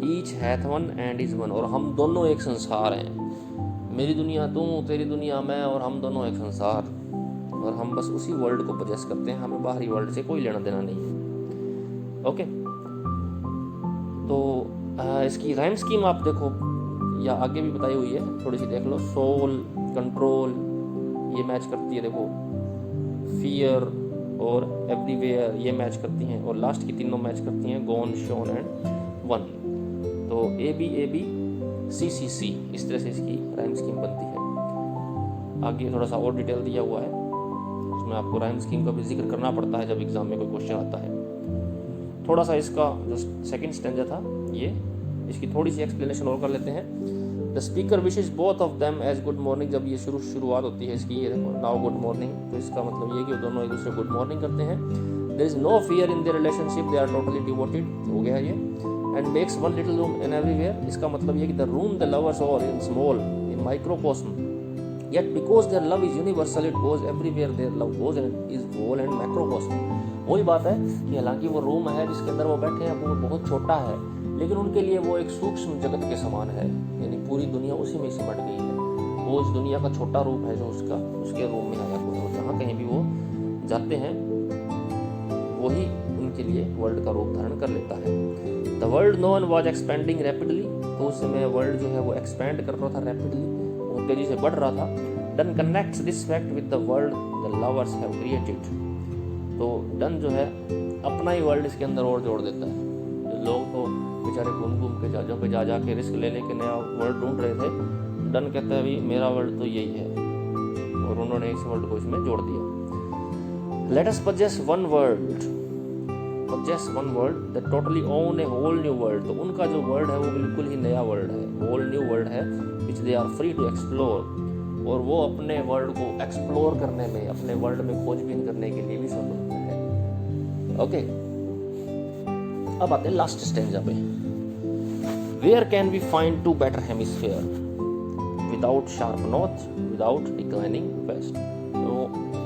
Each hath one and is one, और हम दोनों एक संसार हैं। मेरी दुनिया तू, तेरी दुनिया मैं, और हम दोनों एक संसार, और हम बस उसी वर्ल्ड को पजेस करते हैं। हमें बाहरी वर्ल्ड से कोई लेना देना नहीं है। ओके, तो इसकी राइम स्कीम आप देखो, या आगे भी बताई हुई है, थोड़ी सी देख लो। सोल, कंट्रोल, ये मैच करती है, देखो फियर और एवरीवेयर ये मैच करती हैं, और लास्ट की तीनों मैच करती हैं, गॉन, शोन एंड वन। तो ए बी सी सी सी, इस तरह से इसकी राइम स्कीम बनती है। आगे थोड़ा सा और डिटेल दिया हुआ है, उसमें आपको राइम स्कीम का भी जिक्र करना पड़ता है जब एग्जाम में कोई क्वेश्चन आता है। थोड़ा सा इसका जो सेकंड स्टैंजा था, ये इसकी थोड़ी सी एक्सप्लेनेशन और कर लेते हैं। The speaker wishes both of them as good morning. जब ये शुरुआत होती है इसकी, ये देखो नाउ गुड मॉर्निंग, तो इसका मतलब ये कि वो दोनों एक दूसरे गुड मॉर्निंग करते हैं। There is no fear in their relationship, they are totally devoted, हो गया ये। And makes one little room in everywhere, इसका मतलब ये कि द रूम द लवर्स और in small in microcosm, yet because their love is universal it goes everywhere their love goes and is whole and macrocosm। वही बात है कि हालांकि वो रूम है जिसके अंदर वो बैठे हैं, वो बहुत छोटा है, लेकिन उनके लिए वो एक सूक्ष्म जगत के समान है, यानी पूरी दुनिया उसी में सिमट गई है। वो इस दुनिया का छोटा रूप है जो उसके रूम में आया हुआ है। जहाँ कहीं भी वो जाते हैं वही उनके लिए वर्ल्ड का रूप धारण कर लेता है। The world known was expanding rapidly, तो उस समय वर्ल्ड जो है वो एक्सपेंड कर रहा था रैपिडली, वो तेजी से बढ़ रहा था। Done connects this fact with the world the lovers have created, तो डन जो है अपना ही वर्ल्ड इसके अंदर और जोड़ देता है। जो लोग तो बेचारे घूम घूम के जहाज़ों पे जा के रिस्क ले लेके नया वर्ल्ड ढूंढ रहे थे, डन कहता है भाई मेरा वर्ल्ड तो यही है, और उन्होंने इस वर्ल्ड को इसमें जोड़ दिया। Let us possess one world, possess one world that totally own a whole new world, तो उनका जो वर्ल्ड है वो बिल्कुल ही नया वर्ल्ड है, होल न्यू वर्ल्ड है, which they are free to explore, और वो अपने वर्ल्ड को एक्सप्लोर करने में, अपने वर्ल्ड में खोजबीन करने के लिए भी स्वतंत्र है। ओके, अब आते हैं लास्ट स्टेंजा पे। Where can we find two better hemisphere without sharp north without declining west. तो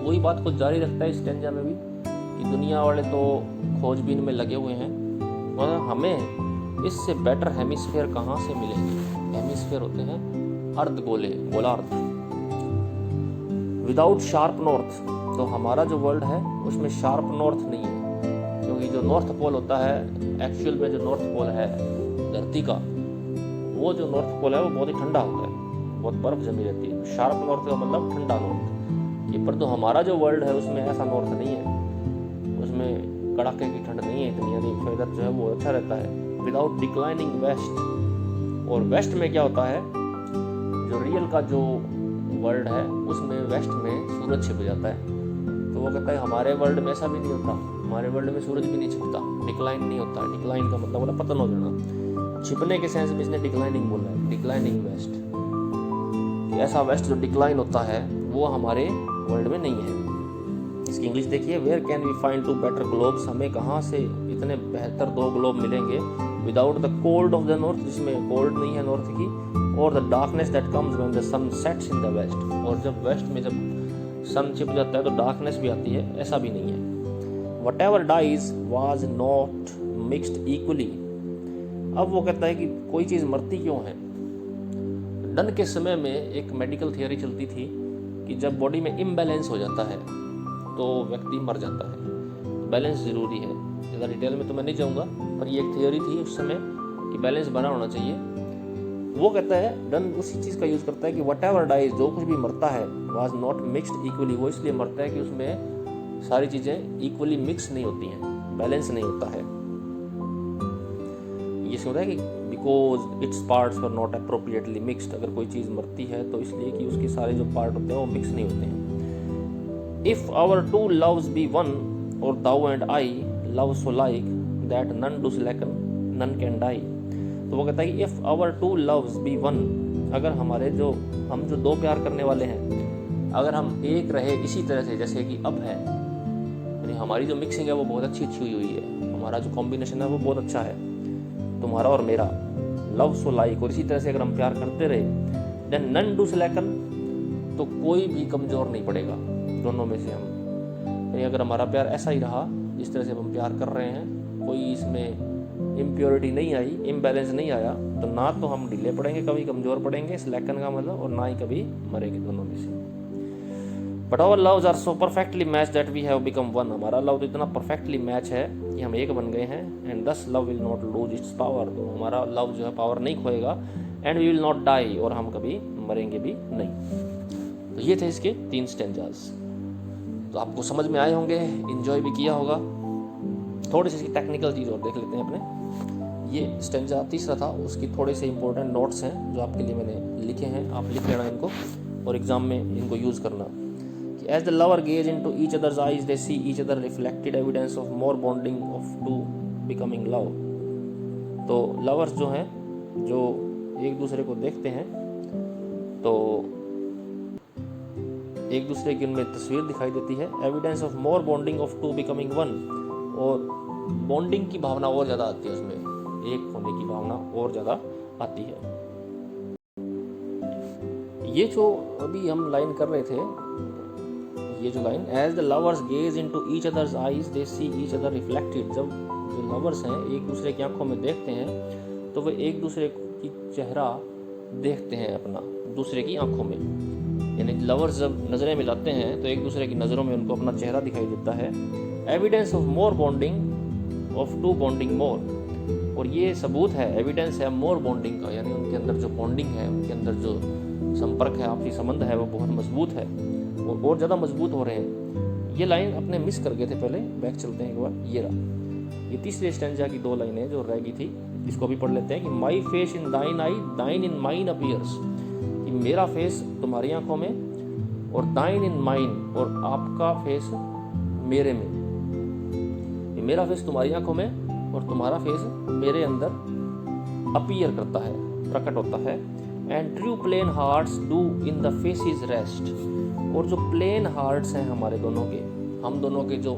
वही बात को जारी रखता है स्टेंजा में भी कि दुनिया वाले तो खोजबीन में लगे हुए हैं, और हमें इससे बेटर हेमिस्फेयर कहाँ से मिलेंगे। हेमिस्फेयर होते हैं अर्धगोले, गोलार्ध। विदाउट शार्प नॉर्थ, तो हमारा जो वर्ल्ड है उसमें शार्प नॉर्थ नहीं है, क्योंकि जो नॉर्थ पोल होता है, एक्चुअल में जो नॉर्थ पोल है धरती का, वो जो नॉर्थ पोल है वो बहुत ही ठंडा होता है, बहुत बर्फ जमी रहती है। शार्प नॉर्थ का मतलब ठंडा नॉर्थ। ये पर तो हमारा जो वर्ल्ड है उसमें ऐसा नॉर्थ नहीं है, उसमें कड़ाके की ठंड नहीं है इतनी, यानी वेदर जो है वो अच्छा रहता है। विदाउट डिक्लाइनिंग वेस्ट, और वेस्ट में क्या होता है, जो रियल का जो वर्ल्ड है उसमें वेस्ट में सूरज छिप जाता है। तो वो कहता है हमारे वर्ल्ड में ऐसा भी नहीं होता, हमारे वर्ल्ड में सूरज भी नहीं छिपता, डिक्लाइन नहीं होता है। डिक्लाइन का मतलब बोला पतन हो जाना, छिपने के सेंस में इसने डिक्लाइनिंग बोला है, डिक्लाइनिंग वेस्ट। ऐसा वेस्ट जो डिक्लाइन होता है वो हमारे वर्ल्ड में नहीं है। इसकी इंग्लिश देखिए, where can we find two better globes, हमें कहाँ से इतने बेहतर दो ग्लोब मिलेंगे। Without the cold of the north, जिसमें कोल्ड नहीं है नॉर्थ की, और the darkness that comes when the sun sets in the west, और जब वेस्ट में जब सन छिप जाता है तो डार्कनेस भी आती है, ऐसा भी नहीं है। Whatever dies was not mixed equally. अब वो कहता है कि कोई चीज़ मरती क्यों है। डन के समय में एक मेडिकल थियोरी चलती थी कि जब बॉडी में इम्बैलेंस हो जाता है तो व्यक्ति मर जाता है। बैलेंस ज़रूरी है, ज़्यादा डिटेल में तो मैं नहीं जाऊँगा, पर ये एक थियोरी थी उस समय कि बैलेंस बना होना चाहिए। वो कहता है, डन उसी चीज़ का यूज़ करता है कि वट एवर डाइज, जो कुछ भी मरता है, वाज नॉट मिक्सड इक्वली, वो इसलिए मरता है कि उसमें सारी चीज़ें इक्वली मिक्स नहीं होती हैं, बैलेंस नहीं होता है। ये होता है कि because its parts were not appropriately mixed, अगर कोई चीज़ मरती है तो इसलिए कि उसके सारे जो पार्ट होते हैं वो मिक्स नहीं होते हैं। If our two loves be one, और thou and I love so like that none do slacken none can die. तो वो कहता है कि if our two loves be one, अगर हम जो दो प्यार करने वाले हैं, अगर हम एक रहे इसी तरह से जैसे कि अब है, यानी हमारी जो मिक्सिंग है वो बहुत अच्छी हुई है, हमारा जो कॉम्बिनेशन है वो बहुत अच्छा है, तुम्हारा और मेरा, लव सो लाइक, और इसी तरह से अगर हम प्यार करते रहे, देन नन डू स्लैकन, तो कोई भी कमज़ोर नहीं पड़ेगा दोनों में से हम, यानी अगर हमारा प्यार ऐसा ही रहा जिस तरह से हम प्यार कर रहे हैं, कोई इसमें इम्प्योरिटी नहीं आई, इम्बैलेंस नहीं आया, तो ना तो हम ढीले पड़ेंगे, कभी कमज़ोर पड़ेंगे स्लैकन का मतलब, और ना ही कभी मरेंगे दोनों में से। But our loves are so perfectly match that we have become one, हमारा लव तो इतना परफेक्टली मैच है कि हम एक बन गए हैं, and this love will not lose its power, तो हमारा लव जो है पावर नहीं खोएगा, and we will not die, और हम कभी मरेंगे भी नहीं। तो ये थे इसके 3 स्टेंजास, तो आपको समझ में आए होंगे, इन्जॉय भी किया होगा। थोड़ी सी इसकी टेक्निकल चीज़ और देख लेते हैं अपने। ये स्टेंजा तीसरा था, उसकी थोड़े से इंपॉर्टेंट नोट्स हैं जो आपके लिए मैंने लिखे हैं, आप लिख लेना इनको और एग्जाम में इनको यूज़ करना। कि as the lover gaze into each other's eyes they see each other reflected evidence of more bonding of two becoming love. तो लवर्स जो हैं, जो एक दूसरे को देखते हैं, तो एक दूसरे की उनमें तस्वीर दिखाई देती है, evidence of more bonding of two becoming one, और बॉन्डिंग की भावना और ज़्यादा आती है उसमें, एक होने की भावना और ज़्यादा आती है। ये जो अभी हम लाइन कर रहे थे, ये जो line, as the lovers gaze into each other's eyes they see each other reflected, जब जो लवर्स हैं एक दूसरे की आंखों में देखते हैं तो वे एक दूसरे की चेहरा देखते हैं अपना दूसरे की आंखों में, यानी लवर्स जब नज़रें मिलाते हैं तो एक दूसरे की नज़रों में उनको अपना चेहरा दिखाई देता है। Evidence of more bonding of two bonding more, और ये सबूत है, एविडेंस है मोर बॉन्डिंग का, यानी उनके अंदर जो बॉन्डिंग है, उनके अंदर जो संपर्क है, आपसी संबंध है, वो बहुत मजबूत है और ज़्यादा मजबूत हो रहे हैं। ये लाइन अपने मिस कर गए थे, पहले बैक चलते हैं एक बार। ये रहा, ये तीसरे स्टेंजा की 2 लाइनें जो रह गई थी, इसको भी पढ़ लेते हैं। कि माई फेस इन दाइन आई दाइन इन माइन अपीयर्स, कि मेरा फेस तुम्हारी आंखों में, और दाइन इन माइन, और आपका फेस मेरे में, मेरा फेस तुम्हारी आंखों में और तुम्हारा फेस मेरे अंदर अपीयर करता है, प्रकट होता है। And true plain hearts do in the faces rest, और जो प्लेन हार्ट्स हैं हमारे दोनों के, हम दोनों के जो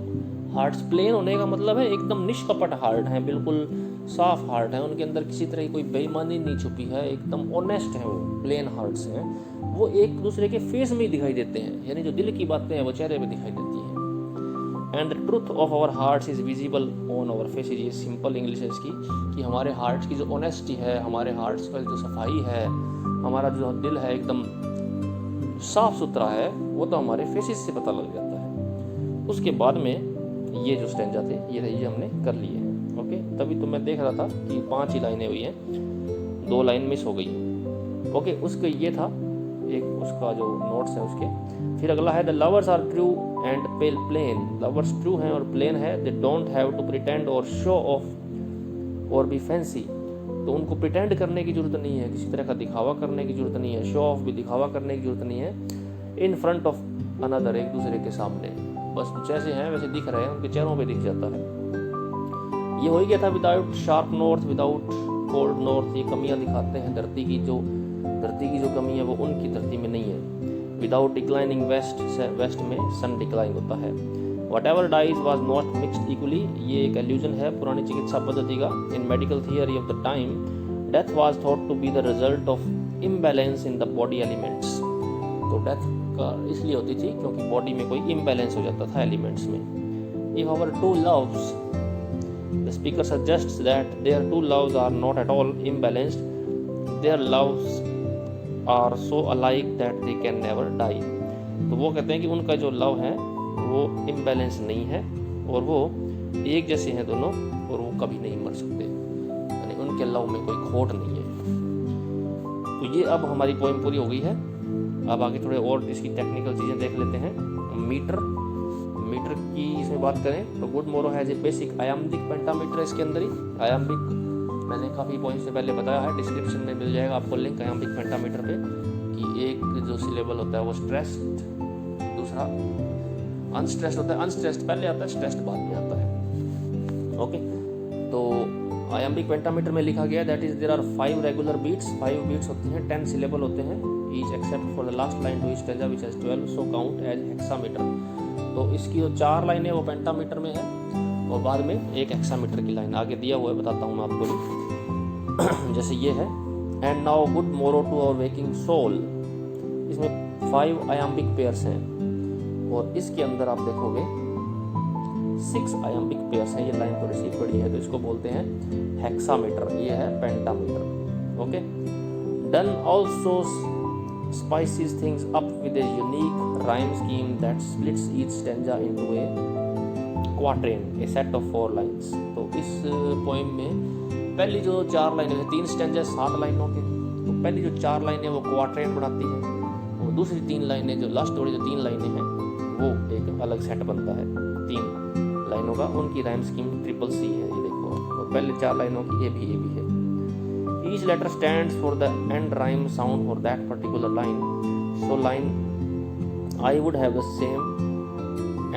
हार्ट्स, प्लेन होने का मतलब है एकदम निष्कपट हार्ट हैं, बिल्कुल साफ हार्ट है, उनके अंदर किसी तरह की कोई बेईमानी नहीं छुपी है, एकदम ऑनेस्ट है, वो प्लेन हार्ट्स हैं, वो एक दूसरे के फेस में ही दिखाई देते हैं, यानी जो दिल की बातें हैं वो चेहरे पे दिखाई देती हैं। And the truth of our hearts is visible on our faces, ये सिंपल इंग्लिश है इसकी, कि हमारे हार्ट्स की जो ऑनेस्टी है, हमारे हार्ट्स का जो सफाई है, हमारा जो दिल है एकदम साफ सुथरा है, वो तो हमारे फेसेस से पता लग जाता है। उसके बाद में ये जो स्टेंजा थे ये हमने कर लिए हैं। ओके, तभी तो मैं देख रहा था कि 5 ही लाइनें हुई हैं, 2 लाइन मिस हो गई। ओके, उसके ये था एक उसका जो नोट्स है उसके। फिर अगला है the lovers are true and plain, lovers true हैं और प्लेन है। They don't have to pretend और शो ऑफ और बी फैंसी, तो उनको प्रिटेंड करने की जरूरत नहीं है, किसी तरह का दिखावा करने की जरूरत नहीं है, शो ऑफ भी दिखावा करने की जरूरत नहीं है। इन फ्रंट ऑफ अनदर, एक दूसरे के सामने, बस जैसे हैं वैसे दिख रहे हैं, उनके चेहरों पे दिख जाता है। ये हो ही गया था without sharp north, without cold north, ये कमियां दिखाते हैं धरती की जो कमी है वो उनकी धरती में नहीं है। विदाउट डिक्लाइनिंग वेस्ट में सन डिक्लाइन होता है। Whatever dies was not mixed equally, ये एक एल्यूजन है पुरानी चिकित्सा पद्धति का। In medical theory of the time death was thought to be the result of imbalance in the body elements, तो डेथ का इसलिए होती थी क्योंकि बॉडी में कोई इम्बैलेंस हो जाता था एलिमेंट्स में। If our two loves, the speaker suggests that their two loves are not at all imbalanced, their loves are so alike that they can never die, तो वो कहते हैं कि उनका जो लव है वो इम्बैलेंस नहीं है और वो एक जैसे हैं दोनों और वो कभी नहीं मर सकते, यानी उनके लव में कोई खोट नहीं है। तो ये अब हमारी पोएम पूरी हो गई है। अब आगे थोड़े और इसकी टेक्निकल चीज़ें देख लेते हैं। मीटर की इसमें बात करें तो गुड मोरो हैज ए बेसिक आयाम्बिक पेंटामीटर, इसके अंदर ही आयाम्बिक मैंने काफ़ी पॉइंट से पहले बताया है, डिस्क्रिप्शन में मिल जाएगा आपको लिंक आयाम्बिक पेंटामीटर पे, कि एक जो सिलेबल होता है वो स्ट्रेस्ड, दूसरा अनस्ट्रेस्ड होता है। अनस्ट्रेस्ड पहले आता है, स्ट्रेस्ड बाद में आता है। ओके, तो आयम्बिक पेंटामीटर में लिखा गया that is there are 5 regular beats, 5 beats होती हैं, 10 सिलेबल होते हैं each except for the last line to each stanza which has 12 so count as hexameter. तो इसकी जो 4 लाइनें वो पेंटामीटर में है और बाद में एक हेक्सामीटर की लाइन आगे दिया हुआ है, बताता हूँ मैं आपको भी। जैसे ये है एंड नाउ गुड मोरो टू आवर वेकिंग सोल, इसमें 5 आयम्बिक पेयर्स हैं और इसके अंदर आप देखोगे 6 आयम्बिक पेयर्स हैं। ये लाइन थोड़ी सी बड़ी है तो इसको बोलते हैं हेक्सामीटर, ये है pentameter. Okay, done also spices things up with a unique rhyme scheme that splits each stanza into a quatrain, a set of 4 lines। तो इस पोइम में पहली जो 4 लाइनें हैं, 3 स्टैंजा 7 लाइनों के, तो पहली जो 4 लाइनें वो क्वाट्रेन बनाती हैं और दूसरी 3 लाइनें जो लास्ट वाली जो 3 लाइनें हैं वो एक अलग सेट बनता है 3 लाइनों का। उनकी राइम स्कीम ट्रिपल सी है, ये देखो, और पहले 4 लाइनों की ए भी है। Each letter stands for the end rhyme sound for that particular line. So line I would have the same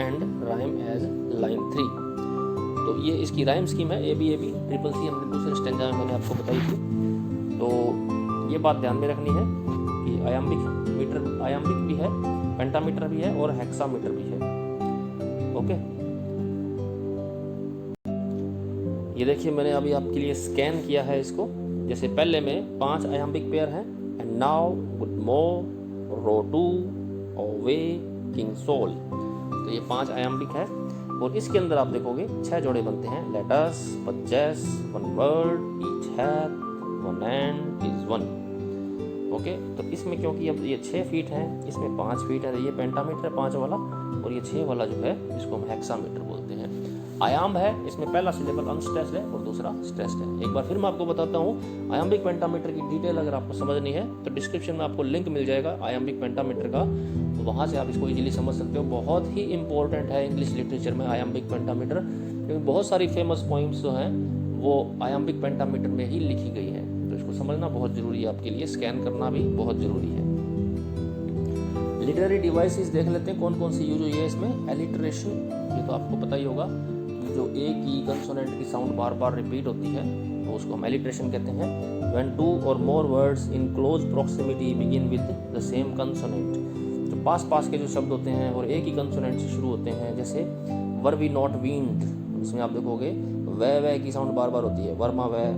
end rhyme as line 3। तो ये इसकी राइम स्कीम है ए बी ट्रिपल सी, हमने दूसरे स्टेंजा में मैंने आपको बताई थी। तो ये बात ध्यान में रखनी है कि आयम्बिक भी है, पेंटामीटर भी है और हेक्सामीटर भी है। ओके, ये देखिए मैंने अभी आपके लिए स्कैन किया है इसको। जैसे पहले में 5 आयम्बिक पेयर हैं and now good morrow to our waking soul, तो ये 5 आयम्बिक है और इसके अंदर आप देखोगे 6 जोड़े बनते हैं, let's, possess, 1 word, each hath, 1 and is 1। Okay, तो इसमें क्योंकि अब ये 6 फीट हैं, इसमें 5 फीट है, ये पेंटामीटर है 5 वाला और ये 6 वाला जो है इसको हम हेक्सामीटर बोलते हैं। आयाम है, इसमें पहला सिलेबल अनस्ट्रेस्ड है और दूसरा स्ट्रेस्ड है। एक बार फिर मैं आपको बताता हूँ आयम्बिक पेंटामीटर की डिटेल अगर आपको समझनी है तो डिस्क्रिप्शन में आपको लिंक मिल जाएगा आयम्बिक पेंटामीटर का, तो वहाँ से आप इसको इजीली समझ सकते हो। बहुत ही इंपॉर्टेंट है इंग्लिश लिटरेचर में आयम्बिक पेंटामीटर, क्योंकि बहुत सारी फेमस पोइम्स जो हैं वो आयम्बिक पेंटामीटर में ही लिखी गई हैं, तो इसको समझना बहुत जरूरी है आपके लिए, स्कैन करना भी बहुत जरूरी है। लिटरेरी डिवाइसेस देख लेते हैं कौन कौन सी यूज हुई है इसमें। एलिटरेशन, ये तो आपको पता ही होगा, जो एक ही कंसोनेंट की साउंड बार बार रिपीट होती है तो उसको हम एलिट्रेशन कहते हैं। When 2 or more words in close proximity begin with the same consonant, जो पास के जो शब्द होते हैं और एक ही कंसोनेंट से शुरू होते हैं, जैसे वर वी नॉट वीन्ड, इसमें आप देखोगे वह की साउंड बार बार होती है, वर्मा वह,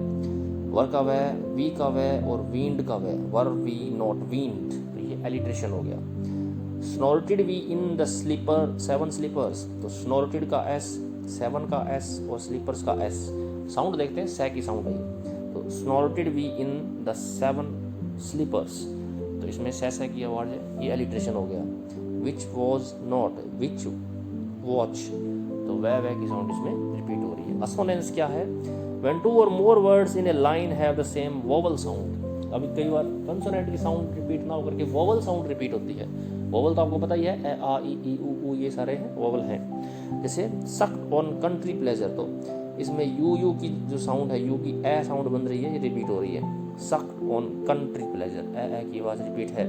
वर का वह, वी का वह और वीन्ड का वह, वर वी नॉट वीन्ड, तो ये एलिट्रेशन हो गया। Snorted we in the sleeper 7 sleepers, तो स्नॉर्टेड का एस, 7 का एस और स्लीपर्स का एस, साउंड देखते हैं सै की साउंड है ये, तो स्नॉर्टेड वी इन द 7 स्लीपर्स, तो इसमें सै की आवाज़ है, ये एलिट्रेशन हो गया। Which was not, which watch, तो वह की साउंड इसमें रिपीट हो रही है। असोनेंस क्या है? When 2 or more words in a line have the same vowel sound, अभी कई बार कंसोनेंट की साउंड रिपीट ना होकर के वोवल साउंड रिपीट होती है। वोवल तो आपको पता ही है, ए आ ई ऊ ये सारे हैं वोवल हैं। जैसे सक्ड ऑन कंट्री प्लेजर, तो इसमें यू की जो साउंड है, यू की ए साउंड बन रही है, ये रिपीट हो रही है। सक्ड ऑन कंट्री प्लेजर, ए की आवाज़ रिपीट है।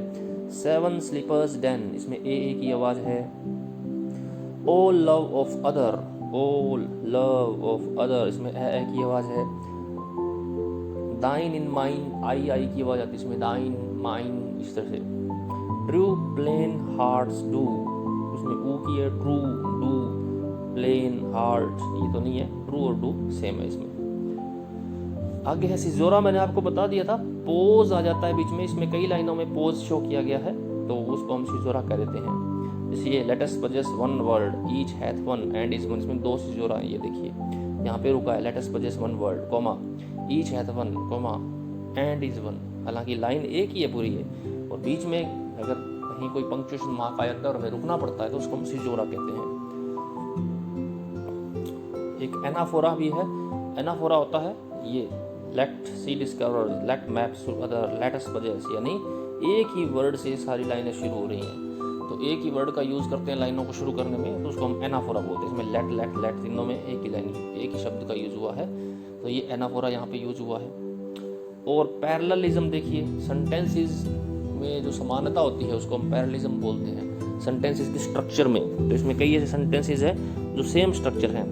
7 स्लीपर्स डेन, इसमें ए की आवाज़ है। O love of other, O love of other, इसमें ए की आवाज़ है। दाइन इन माइन, आई की आवाज़ आती है इसमें, दाइन माइन, इस तरह से। ट्रू प्लेन हार्ट्स डू, उसमें ऊ की है, ट्रू डू प्लेन हार्ट, ये तो नहीं है, ट्रू और डू सेम है इसमें। आगे है सिजोरा, मैंने आपको बता दिया था, पोज आ जाता है बीच में, इसमें कई लाइनों में पोज शो किया गया है, तो उसको हम सिजोरा कह देते हैं। जैसे ये late us possess 1 word, each hath 1 and is 1, इसमें 2 सिजोरा है, ये देखिए यहाँ पे रुका है, late us possess 1 word, comma, each hath 1, comma, and is 1। हालांकि लाइन एक ही है पूरी है, और बीच में अगर कहीं कोई पंक्चुएशन मार्क आ जाता है और हमें रुकना पड़ता है तो उसको हम सिजोरा कहते हैं। एक एनाफोरा भी है। एनाफोरा होता है ये, let see discover, let maps other, let us possess, यानी एक ही वर्ड से सारी लाइनें शुरू हो रही हैं, तो एक ही वर्ड का यूज़ करते हैं लाइनों को शुरू करने में, तो उसको हम एनाफोरा बोलते हैं। इसमें लेट लेट लेट तीनों में एक ही लाइन, एक ही शब्द का यूज़ हुआ है, तो ये एनाफोरा यहाँ पे यूज हुआ है। और पैरेललिज्म देखिए, सेंटेंसेस में जो समानता होती है उसको हम पैरेललिज्म बोलते हैं, सेंटेंसेस के स्ट्रक्चर में। तो इसमें कई ऐसे सेंटेंसेस हैं जो सेम स्ट्रक्चर हैं।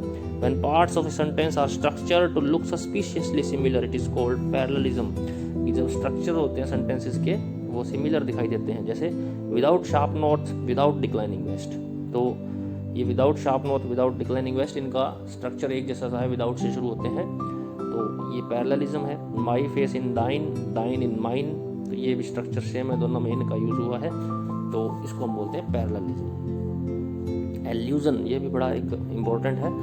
When parts of a sentence are structured to look suspiciously similar, it is called parallelism. कि जब स्ट्रक्चर होते हैं सेंटेंसेस के वो सिमिलर दिखाई देते हैं, जैसे without sharp north without declining west. तो ये without sharp north without declining west, इनका स्ट्रक्चर एक जैसा सा है, विदाउट से शुरू होते हैं, तो ये पैरेललिज्म है। My face in thine, thine in mine, तो ये भी स्ट्रक्चर सेम है, दोनों में इनका यूज हुआ है, तो इसको हम बोलते हैं पैरेललिज्म। एल्यूजन, ये भी बड़ा एक इम्पोर्टेंट है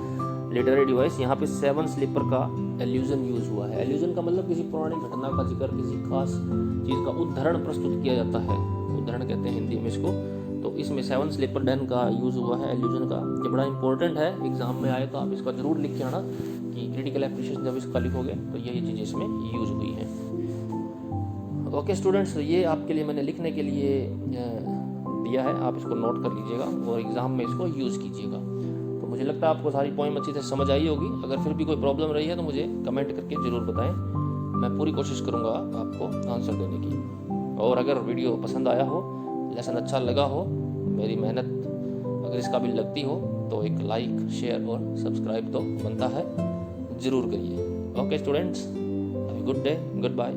लिटरेरी डिवाइस। यहाँ पे 7 स्लीपर का एल्यूजन यूज हुआ है। एल्यूजन का मतलब किसी पुरानी घटना का जिक्र, किसी खास चीज़ का उदाहरण प्रस्तुत किया जाता है, उदाहरण कहते हैं हिंदी में इसको। तो इसमें 7 स्लीपर डैन का यूज हुआ है, एल्यूजन का। ये बड़ा इंपॉर्टेंट है, एग्जाम में आए तो आप इसका जरूर लिख के आना कि क्रिटिकल एप्रिशिएशन जब इसका लिखोगे तो ये चीज़ें इसमें यूज हुई हैं। ओके स्टूडेंट्स, ये आपके लिए मैंने लिखने के लिए दिया है, आप इसको नोट कर लीजिएगा और एग्ज़ाम में इसको यूज़ कीजिएगा। तो मुझे लगता है आपको सारी पोएम अच्छी से समझ आई होगी। अगर फिर भी कोई प्रॉब्लम रही है तो मुझे कमेंट करके ज़रूर बताएं, मैं पूरी कोशिश करूँगा आपको आंसर देने की। और अगर वीडियो पसंद आया हो, लेसन अच्छा लगा हो, मेरी मेहनत अगर इस काबिल लगती हो, तो एक लाइक, शेयर और सब्सक्राइब तो बनता है, ज़रूर करिए। Okay students, have a good day, good bye.